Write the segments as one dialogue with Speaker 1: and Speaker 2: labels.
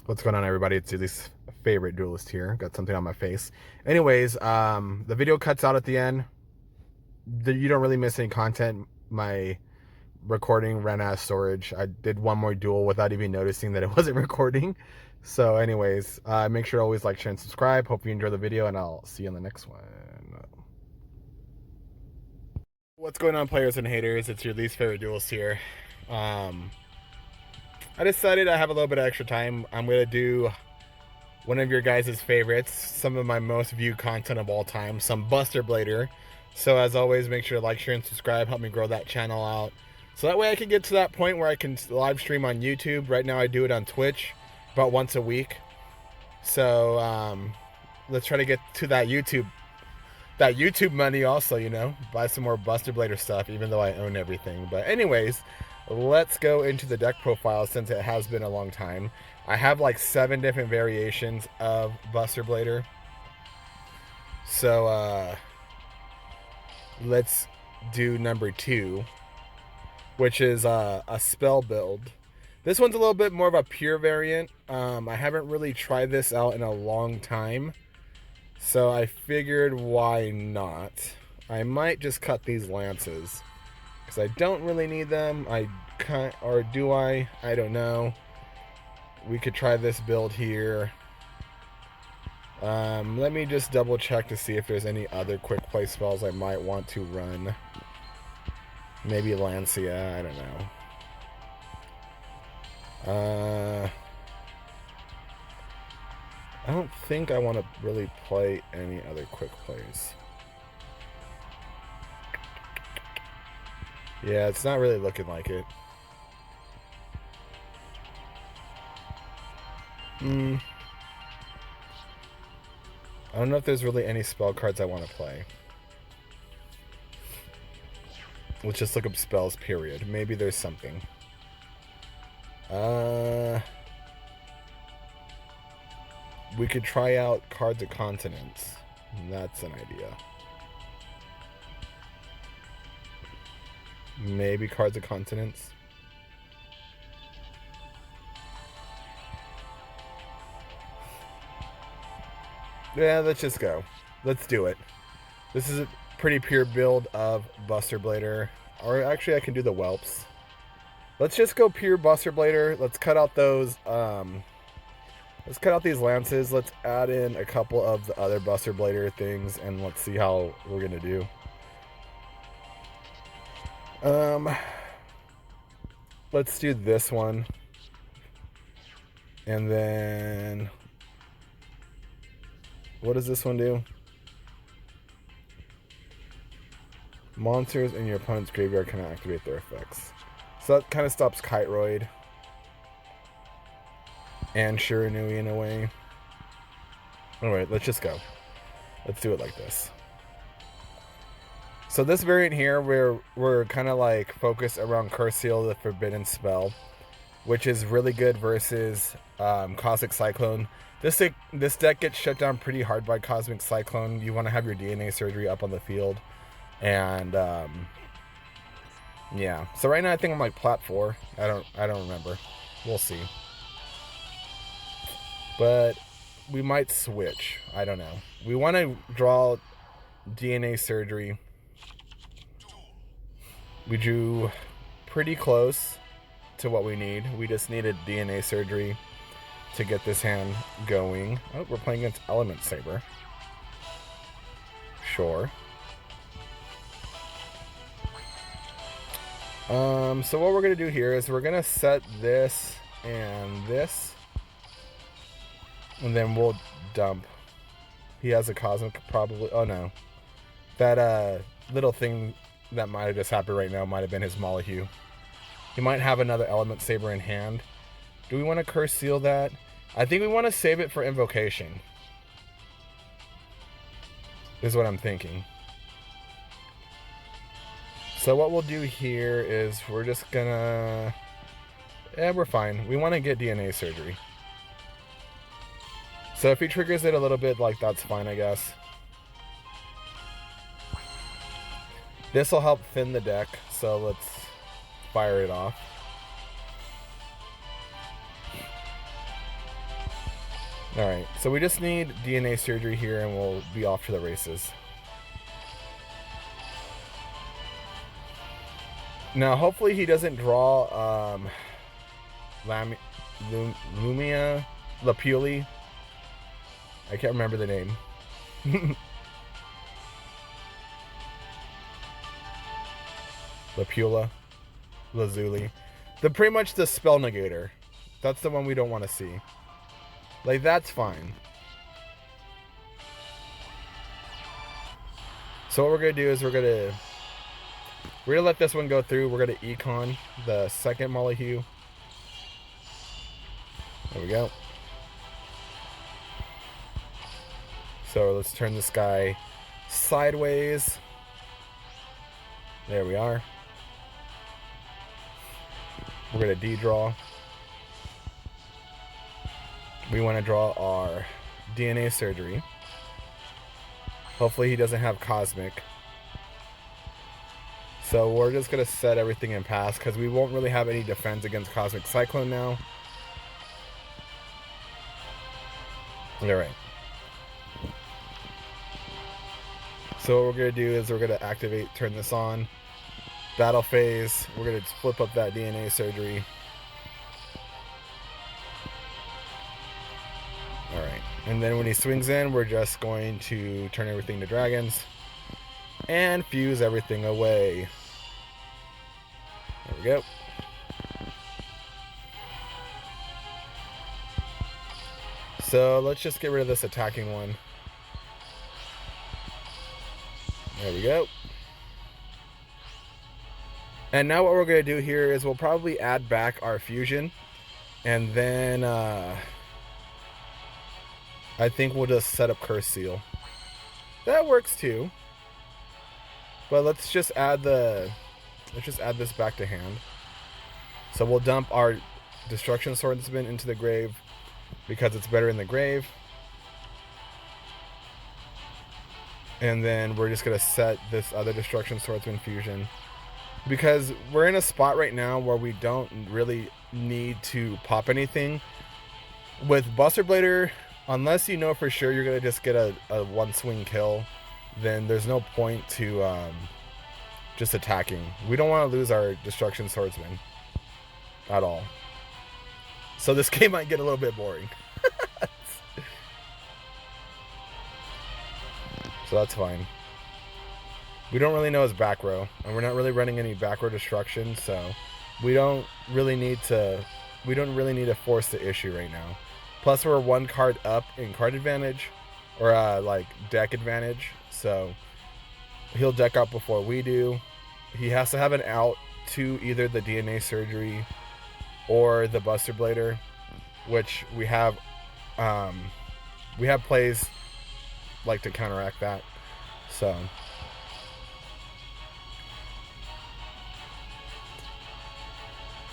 Speaker 1: What's going on, everybody? It's your least favorite duelist here. Got something on my face. Anyways, the video cuts out at the end. You don't really miss any content. My recording ran out of storage. I did one more duel without even noticing that it wasn't recording. So anyways, make sure to always like, share, and subscribe. Hope you enjoy the video, and I'll see you in the next one. What's going on, players and haters? It's your least favorite duelist here. I decided I have a little bit of extra time. I'm going to do one of your guys' favorites, some of my most viewed content of all time, some Buster Blader. So as always, make sure to like, share, and subscribe. Help me grow that channel out. So that way I can get to that point where I can live stream on YouTube. Right now I do it on Twitch about once a week. So let's try to get to that YouTube money also, you know. Buy some more Buster Blader stuff, even though I own everything. But anyways, let's go into the deck profile since it has been a long time. I have like 7 different variations of Buster Blader. So let's do number 2, which is a spell build. This one's a little bit more of a pure variant. I haven't really tried this out in a long time, so I figured why not. I might just cut these lances because I don't really need them. Or do I? I don't know. We could try this build here. Let me just double check to see if there's any other quick play spells I might want to run. Maybe Lancia, I don't know. I don't think I want to really play any other quick plays. Yeah, it's not really looking like it. I don't know if there's really any spell cards I want to play. Let's just look up spells, period. Maybe there's something. We could try out Cards of Continents. That's an idea. Maybe Cards of Continents. Yeah, let's just go. Let's do it. This is a pretty pure build of Buster Blader. Or actually, I can do the Whelps. Let's just go pure Buster Blader. Let's cut out those. Let's cut out these lances. Let's add in a couple of the other Buster Blader things, and let's see how we're gonna do. Let's do this one, and then what does this one do? Monsters in your opponent's graveyard cannot activate their effects. So that kind of stops Kiteroid and Shiranui in a way. Alright, let's just go. Let's do it like this. So this variant here, we're kind of like focused around Curse Seal, the Forbidden Spell, which is really good versus Cosmic Cyclone. This deck gets shut down pretty hard by Cosmic Cyclone. You want to have your DNA Surgery up on the field. And yeah. So right now I think I'm like plat 4. I don't remember. We'll see. But we might switch. I don't know. We want to draw DNA Surgery. We drew pretty close to what we need. We just needed DNA Surgery to get this hand going. Oh, we're playing against Element Saber. Sure. So what we're going to do here is we're going to set this and this. And then we'll dump. He has a Cosmic probably. Oh no. That little thing that might have just happened right now might have been his Molyneux. He might have another Element Saber in hand. Do we want to Curse Seal that? I think we want to save it for Invocation. Is what I'm thinking. So what we'll do here is we're just gonna... Yeah, we're fine. We want to get DNA Surgery. So if he triggers it a little bit, like, that's fine, I guess. This will help thin the deck, so let's fire it off. Alright, so we just need DNA surgery here and we'll be off to the races. Now, hopefully he doesn't draw Lumia Lapuli. I can't remember the name. Lapula, Lazuli. Pretty much the spell negator. That's the one we don't want to see. Like, that's fine. So what we're gonna do is we're gonna let this one go through. We're gonna econ the second Mollyhue. There we go. So let's turn this guy sideways. There we are. We're gonna de-draw. We want to draw our DNA surgery. Hopefully he doesn't have cosmic. So we're just gonna set everything in pass because we won't really have any defense against Cosmic Cyclone now. Alright. So what we're gonna do is we're gonna activate, turn this on. Battle phase. We're gonna flip up that DNA surgery. Alright. And then when he swings in, we're just going to turn everything to dragons and fuse everything away. There we go. So let's just get rid of this attacking one. There we go. And now what we're going to do here is we'll probably add back our fusion. And then I think we'll just set up Curse Seal. That works too. But let's just add this back to hand. So we'll dump our Destruction Swordsman into the grave because it's better in the grave. And then we're just going to set this other Destruction Swordsman fusion. Because we're in a spot right now where we don't really need to pop anything. With Buster Blader, unless you know for sure you're going to just get a one swing kill, then there's no point to just attacking. We don't want to lose our Destruction Swordsman at all. So this game might get a little bit boring. So that's fine. We don't really know his back row, and we're not really running any back row destruction, so we don't really need to force the issue right now. Plus we're one card up in card advantage, or like deck advantage, so he'll deck out before we do. He has to have an out to either the DNA surgery or the Buster Blader, which we have plays like to counteract that. So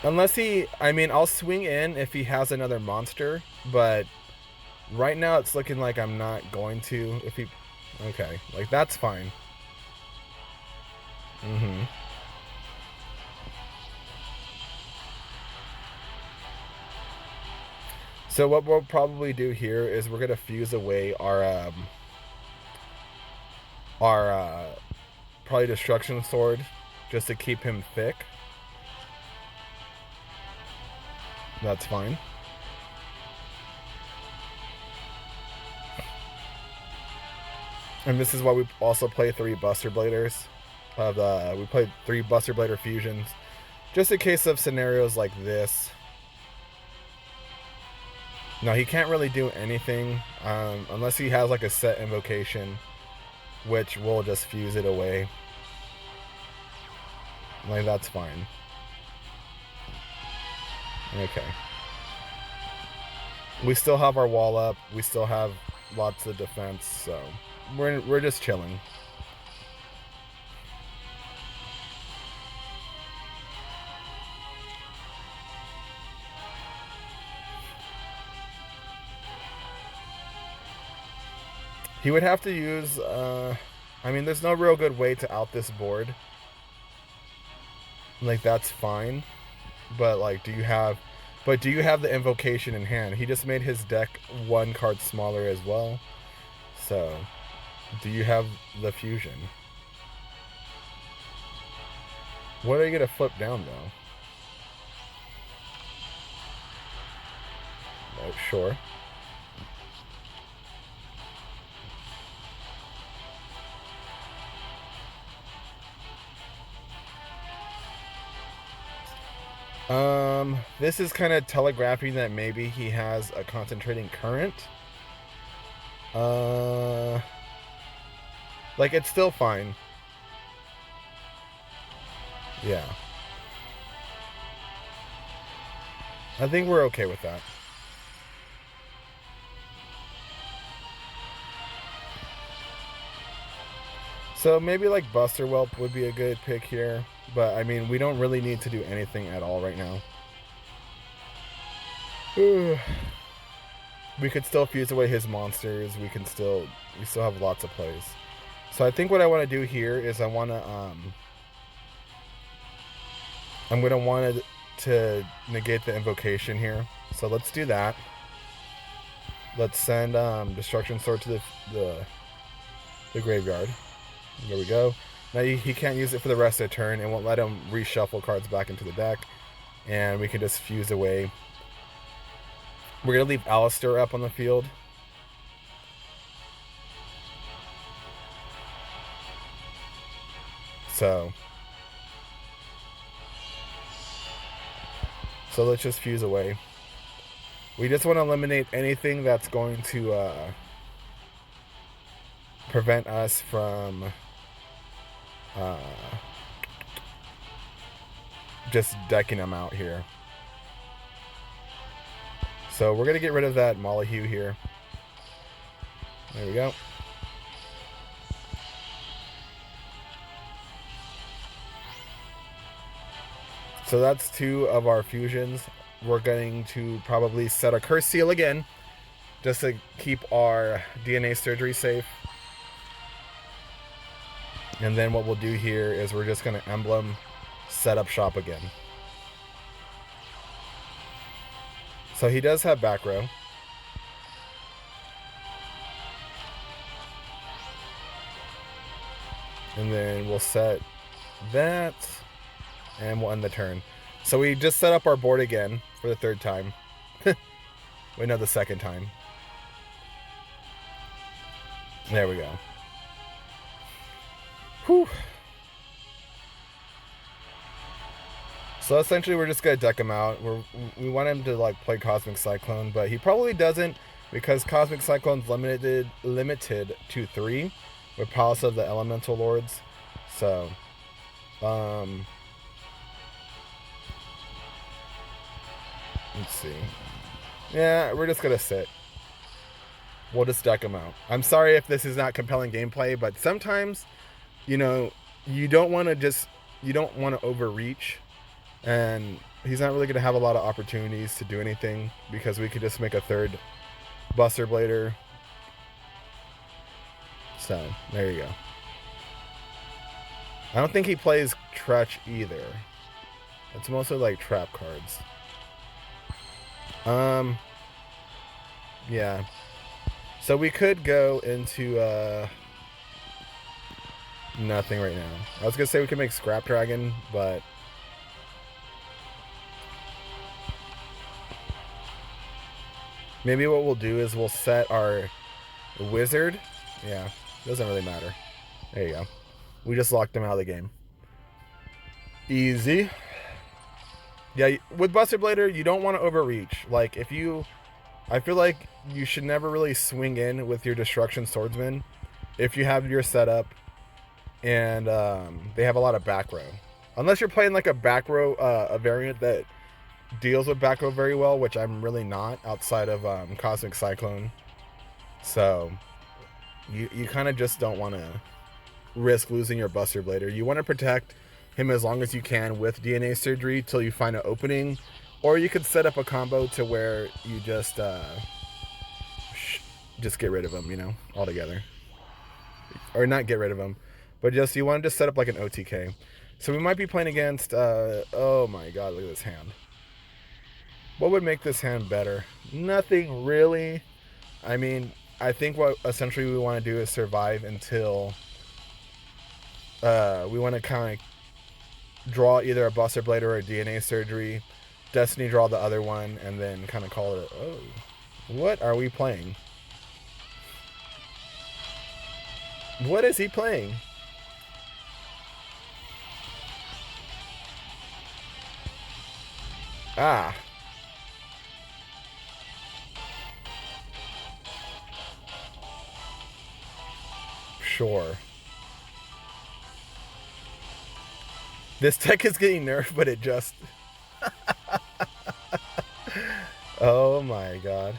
Speaker 1: unless I'll swing in if he has another monster, but right now it's looking like I'm not going to. Okay, like that's fine. So what we'll probably do here is we're gonna fuse away our probably Destruction Sword just to keep him thick. That's fine. And this is why we also play 3 Buster Bladers. We played 3 Buster Blader fusions, just in case of scenarios like this. No, he can't really do anything unless he has like a set invocation, which we'll just fuse it away. Like, that's fine. Okay. We still have our wall up. We still have lots of defense, so we're just chilling. He would have to use, there's no real good way to out this board. Like, that's fine. But, like, do you have But do you have the invocation in hand? He just made his deck one card smaller as well. So, do you have the fusion? What are you going to flip down, though? Oh, sure. This is kind of telegraphing that maybe he has a concentrating current. Like, it's still fine. Yeah. I think we're okay with that. So maybe like Buster Whelp would be a good pick here. But I mean, we don't really need to do anything at all right now. We could still fuse away his monsters. We still have lots of plays. So I think what I want to do here is I'm gonna want to negate the invocation here. So let's do that. Let's send Destruction Sword to the graveyard. There we go. Now he can't use it for the rest of the turn. It won't let him reshuffle cards back into the deck. And we can just fuse away. We're going to leave Alistair up on the field. So let's just fuse away. We just want to eliminate anything that's going to prevent us from just decking them out here. So we're going to get rid of that Molyneux here. There we go. So that's two of our fusions. We're going to probably set a Curse Seal again, just to keep our DNA Surgery safe. And then what we'll do here is we're just going to Emblem set up shop again. So he does have back row. And then we'll set that. And we'll end the turn. So we just set up our board again for the third time. Wait, no, the second time. There we go. Whew. So essentially we're just going to deck him out. We want him to like play Cosmic Cyclone, but he probably doesn't because Cosmic Cyclone's limited to 3 with Palace of the Elemental Lords. So, let's see. Yeah, we're just going to sit. We'll just deck him out. I'm sorry if this is not compelling gameplay, but sometimes, you know, you don't want to overreach. And he's not really going to have a lot of opportunities to do anything because we could just make a third Buster Blader. So, there you go. I don't think he plays Tretch either. It's mostly like trap cards. Yeah. So we could go into nothing right now. I was going to say we could make Scrap Dragon, but maybe what we'll do is we'll set our Wizard. Yeah, doesn't really matter. There you go. We just locked him out of the game. Easy. Yeah, with Buster Blader, you don't want to overreach. Like, I feel like you should never really swing in with your Destruction Swordsman if you have your setup and they have a lot of back row. Unless you're playing like a back row, a variant that deals with back row very well, which I'm really not outside of Cosmic Cyclone. So you kind of just don't want to risk losing your Buster Blader. You want to protect him as long as you can with DNA Surgery till you find an opening, or you could set up a combo to where you just get rid of him, you know, altogether. Or not get rid of him, but just you want to just set up like an OTK. So we might be playing against oh my god, look at this hand. What would make this hand better? Nothing really. I mean, I think what essentially we want to do is survive until we want to kind of draw either a Buster Blade or a DNA Surgery, Destiny draw the other one, and then kind of call it. Oh, what are we playing? What is he playing? Ah. Sure. This deck is getting nerfed, but it just... Oh my god.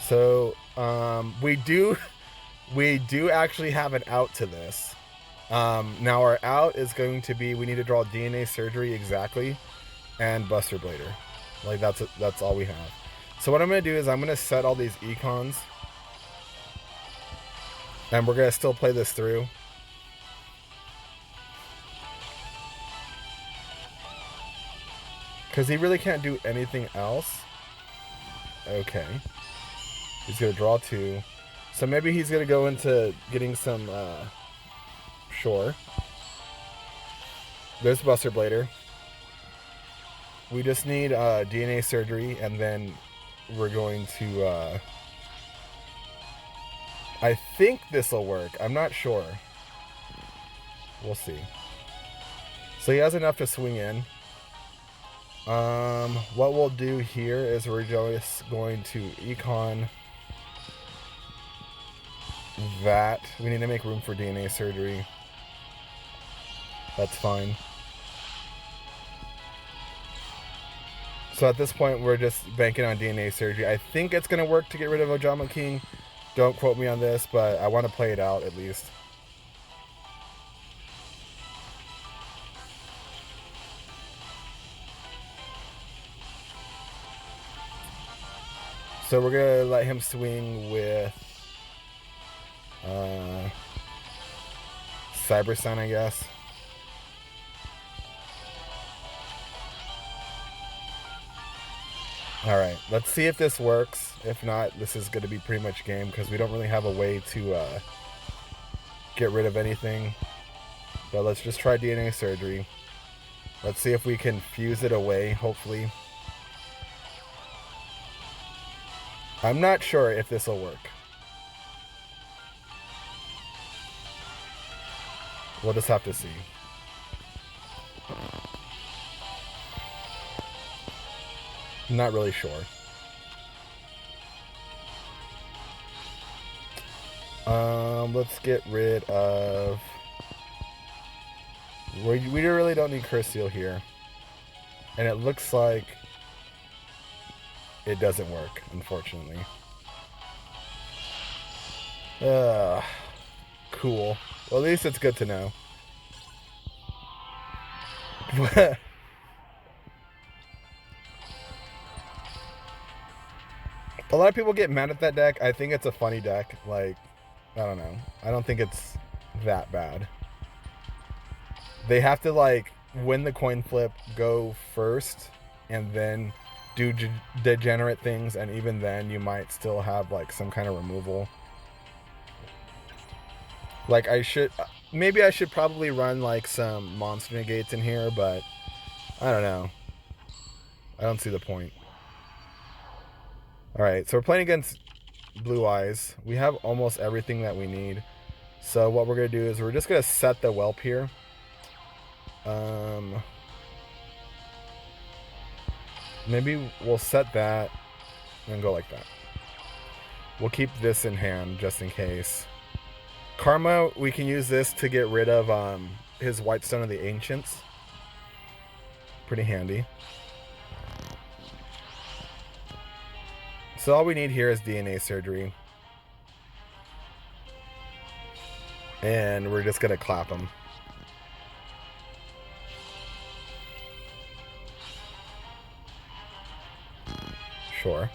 Speaker 1: So, we do actually have an out to this. Now our out is going to be, we need to draw DNA Surgery exactly, and Buster Blader. Like, that's all we have. So what I'm going to do is I'm going to set all these econs, and we're going to still play this through. Because he really can't do anything else. Okay. He's going to draw 2. So maybe he's going to go into getting some, sure. There's Buster Blader. We just need DNA Surgery, and then we're going to... I think this will work. I'm not sure. We'll see. So he has enough to swing in. What we'll do here is we're just going to econ that. We need to make room for DNA Surgery. That's fine. So at this point, we're just banking on DNA Surgery. I think it's going to work to get rid of Ojama King. Don't quote me on this, but I want to play it out at least. So we're going to let him swing with Cyber Sun, I guess. Alright, let's see if this works. If not, this is going to be pretty much game, because we don't really have a way to get rid of anything. But let's just try DNA Surgery. Let's see if we can fuse it away, hopefully. I'm not sure if this will work. We'll just have to see. I'm not really sure. Let's get rid of... We really don't need Curse Seal here. And it looks like it doesn't work, unfortunately. Cool. Well, at least it's good to know. A lot of people get mad at that deck. I think it's a funny deck. Like, I don't know. I don't think it's that bad. They have to, like, win the coin flip, go first, and then do degenerate things, and even then you might still have, like, some kind of removal. Like, maybe I should probably run, like, some monster negates in here, but I don't know. I don't see the point. Alright, so we're playing against Blue Eyes. We have almost everything that we need. So what we're going to do is we're just going to set the Whelp here. Maybe we'll set that and go like that. We'll keep this in hand just in case. Karma, we can use this to get rid of his White Stone of the Ancients. Pretty handy. So all we need here is DNA Surgery. And we're just going to clap him. Sure.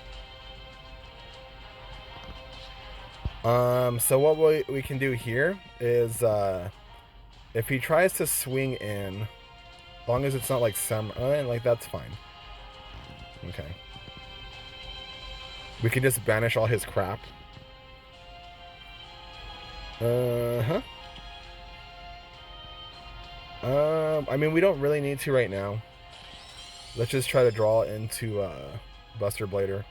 Speaker 1: So what we can do here is, if he tries to swing in, as long as it's not like like that's fine. Okay. We can just banish all his crap. Uh-huh. I mean, we don't really need to right now. Let's just try to draw into Buster Blader.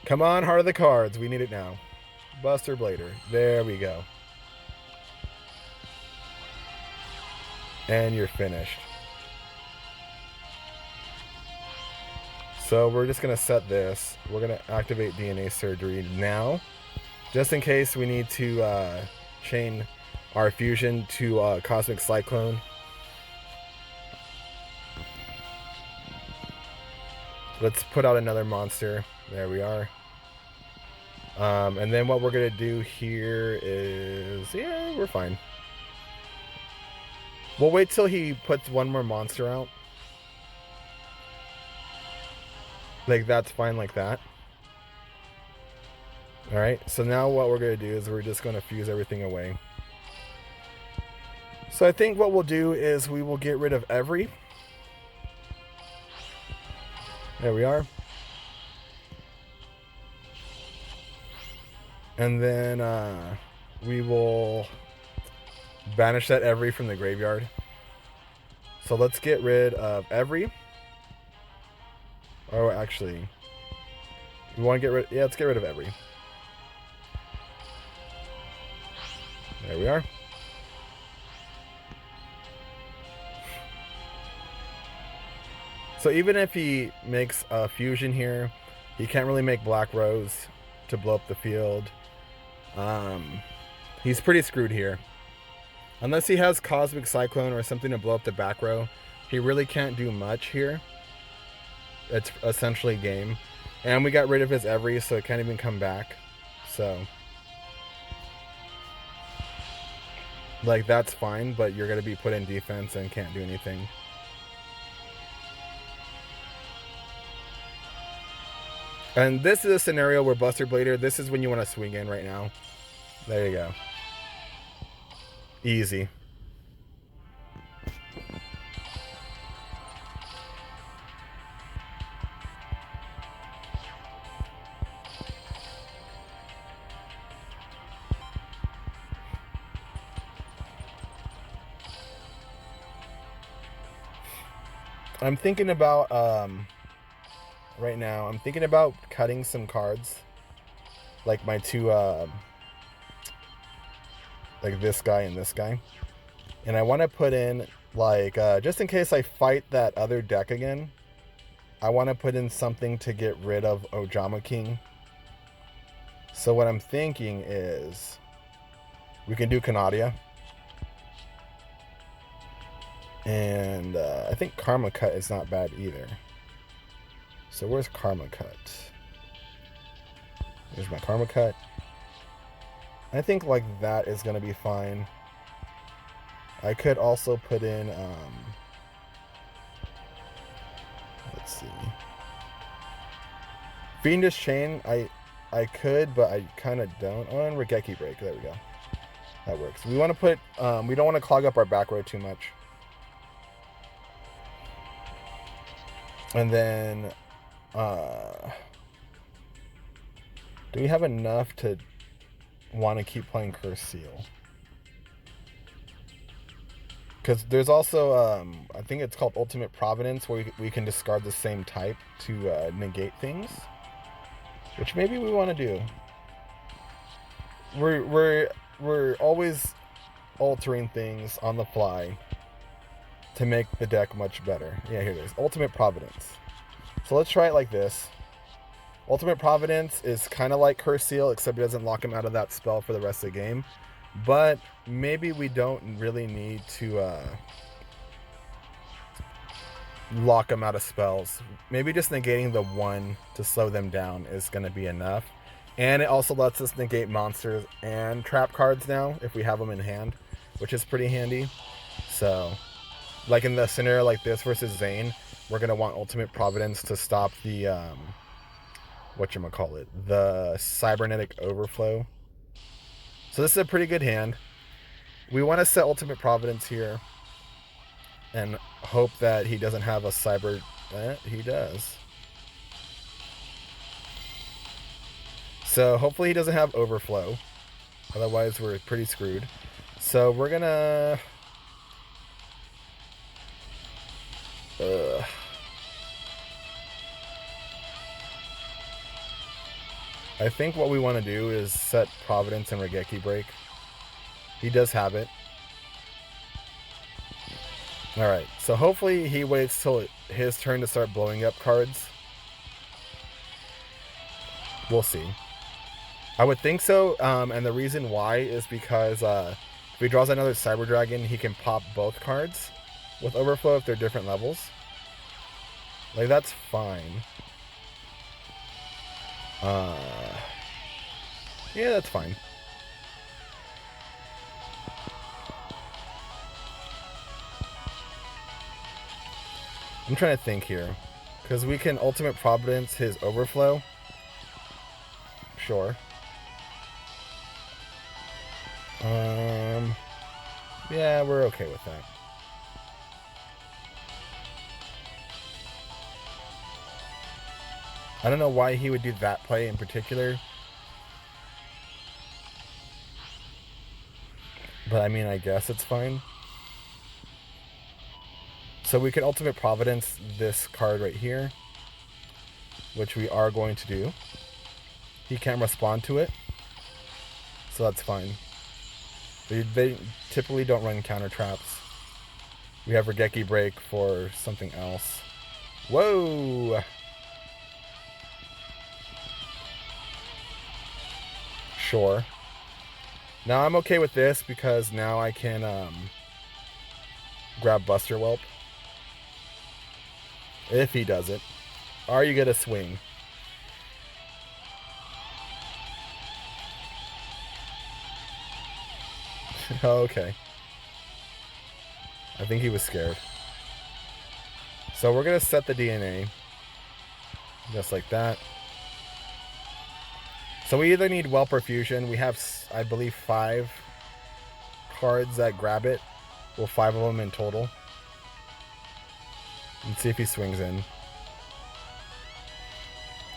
Speaker 1: Come on, Heart of the Cards. We need it now. Buster Blader. There we go. And you're finished. So we're just going to set this. We're going to activate DNA Surgery now. Just in case we need to chain our fusion to Cosmic Cyclone. Let's put out another monster. There we are. And then what we're going to do here is... Yeah, we're fine. We'll wait till he puts one more monster out. Like, that's fine like that. Alright, so now what we're going to do is we're just going to fuse everything away. So I think what we'll do is we will get rid of every. There we are. And then we will banish that every from the graveyard. So let's get rid of every. Or actually, we want to get rid... Yeah, let's get rid of every. There we are. So even if he makes a fusion here, he can't really make Black Rose to blow up the field. He's pretty screwed here. Unless he has Cosmic Cyclone or something to blow up the back row, he really can't do much here. It's essentially game. And we got rid of his every, so it can't even come back. So, like, that's fine, but you're going to be put in defense and can't do anything. And this is a scenario where Buster Blader, this is when you want to swing in right now. There you go. Easy. I'm thinking about, right now, I'm thinking about cutting some cards. Like my two, like this guy and this guy. And I want to put in, like, just in case I fight that other deck again, I want to put in something to get rid of Ojama King. So what I'm thinking is, we can do Canadia. And I think Karma Cut is not bad either. So where's Karma Cut? There's my Karma Cut. I think like that is going to be fine. I could also put in, let's see. Fiendish Chain, I could, but I kind of don't. Oh, and Regeki Break, there we go. That works. We want to put, we don't want to clog up our back row too much. And then, do we have enough to want to keep playing Curse Seal? Because there's also, I think it's called Ultimate Providence, where we can discard the same type to negate things. Which maybe we want to do. We're always altering things on the fly to make the deck much better. Yeah, here it is. Ultimate Providence. So let's try it like this. Ultimate Providence is kind of like Curse Seal, except it doesn't lock him out of that spell for the rest of the game. But maybe we don't really need to lock them out of spells. Maybe just negating the one to slow them down is going to be enough. And it also lets us negate monsters and trap cards now if we have them in hand, which is pretty handy. So, like in the scenario like this versus Zane, we're going to want Ultimate Providence to stop the, whatchamacallit, the Cybernetic Overflow. So this is a pretty good hand. We want to set Ultimate Providence here and hope that he doesn't have a Cyber... he does. So hopefully he doesn't have overflow. Otherwise we're pretty screwed. So we're gonna... I think what we want to do is set Providence and Regeki break. He does have it. Alright, so hopefully he waits till his turn to start blowing up cards. We'll see. I would think so, and the reason why is because if he draws another Cyber Dragon, he can pop both cards with Overflow if they're different levels. Like, that's fine. Yeah, that's fine. I'm trying to think here. Because we can Ultimate Providence his Overflow. Sure. Yeah, we're okay with that. I don't know why he would do that play in particular. But I mean, I guess it's fine. So we can Ultimate Providence this card right here, which we are going to do. He can't respond to it, so that's fine. They typically don't run counter traps. We have Regeki break for something else. Whoa! Sure. Now I'm okay with this because now I can grab Buster Whelp. If he does it. Are you gonna swing? Okay. I think he was scared. So we're gonna set the DNA. Just like that. So we either need Whelp or Fusion. We have, I believe, 5 cards that grab it. Well, 5 of them in total. Let's see if he swings in.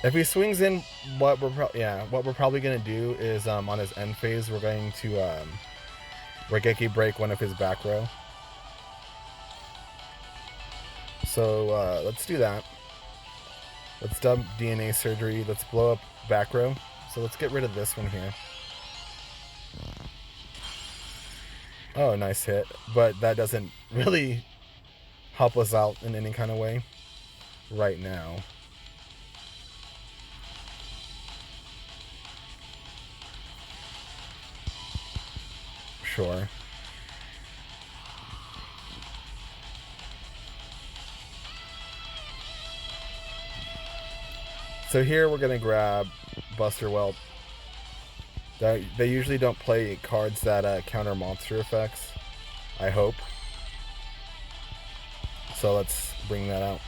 Speaker 1: If he swings in, what we're probably gonna do is on his end phase, we're going to Regeki break one of his back row. So let's do that. Let's dump DNA surgery. Let's blow up back row. So let's get rid of this one here. Oh, nice hit. But that doesn't really help us out in any kind of way right now. Sure. So here we're going to grab Buster Whelp. They usually don't play cards that counter monster effects. I hope. So let's bring that out.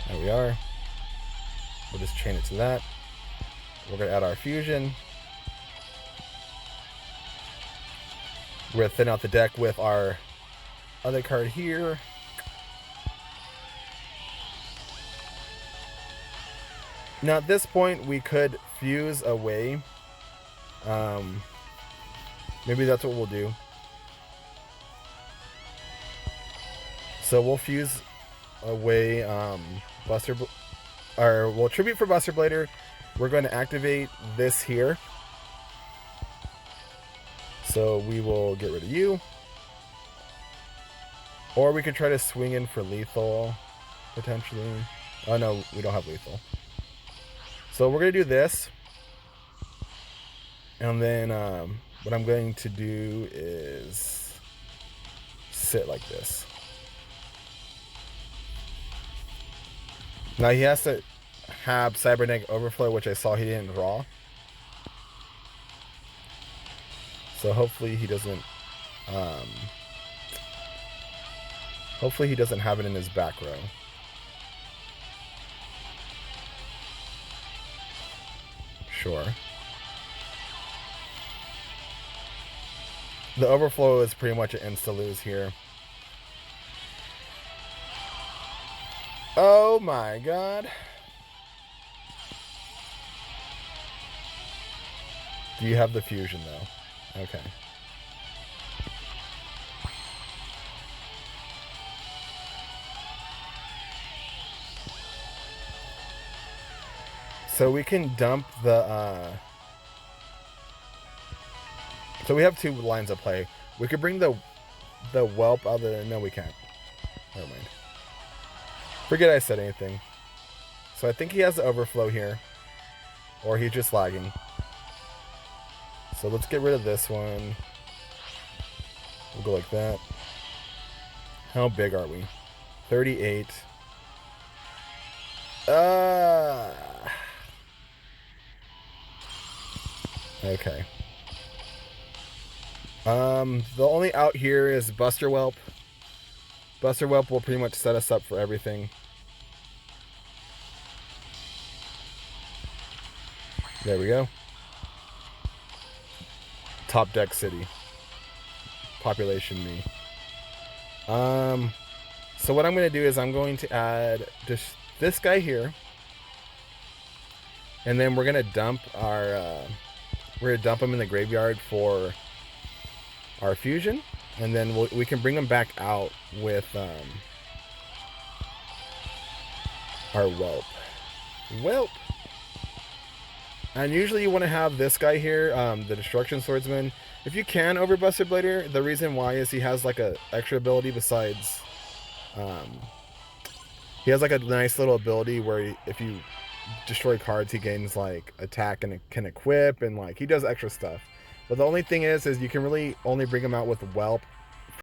Speaker 1: There we are. We'll just chain it to that. We're going to add our fusion. We're going to thin out the deck with our other card here. Now at this point we could fuse away. Maybe that's what we'll do. So we'll fuse away we'll tribute for Buster Blader. We're going to activate this here. So we will get rid of you. Or we could try to swing in for lethal, potentially. Oh no, we don't have lethal. So we're going to do this. And then what I'm going to do is sit like this. Now he has to have Cybernetic Overflow, which I saw he didn't draw. So hopefully he doesn't have it in his back row. Sure. The Overflow is pretty much an insta-lose here. Oh my god. Do you have the fusion though? Okay. So we can dump the so we have two lines of play. We could bring the whelp out of the... No, we can't. Never mind. Forget I said anything. So I think he has the overflow here. Or he's just lagging. So let's get rid of this one. We'll go like that. How big are we? 38. Okay. The only out here is Buster Whelp. Buster Whelp will pretty much set us up for everything. There we go. Top deck city. Population me. So what I'm going to do is I'm going to add just this guy here. And then we're going to dump our... we're going to dump him in the graveyard for our fusion. And then we can bring him back out with our whelp. Whelp! And usually you want to have this guy here, the Destruction Swordsman. If you can over Buster Blader, the reason why is he has like a extra ability besides... he has like a nice little ability where if you destroy cards, he gains like attack and can equip, and like he does extra stuff. But the only thing is you can really only bring him out with Whelp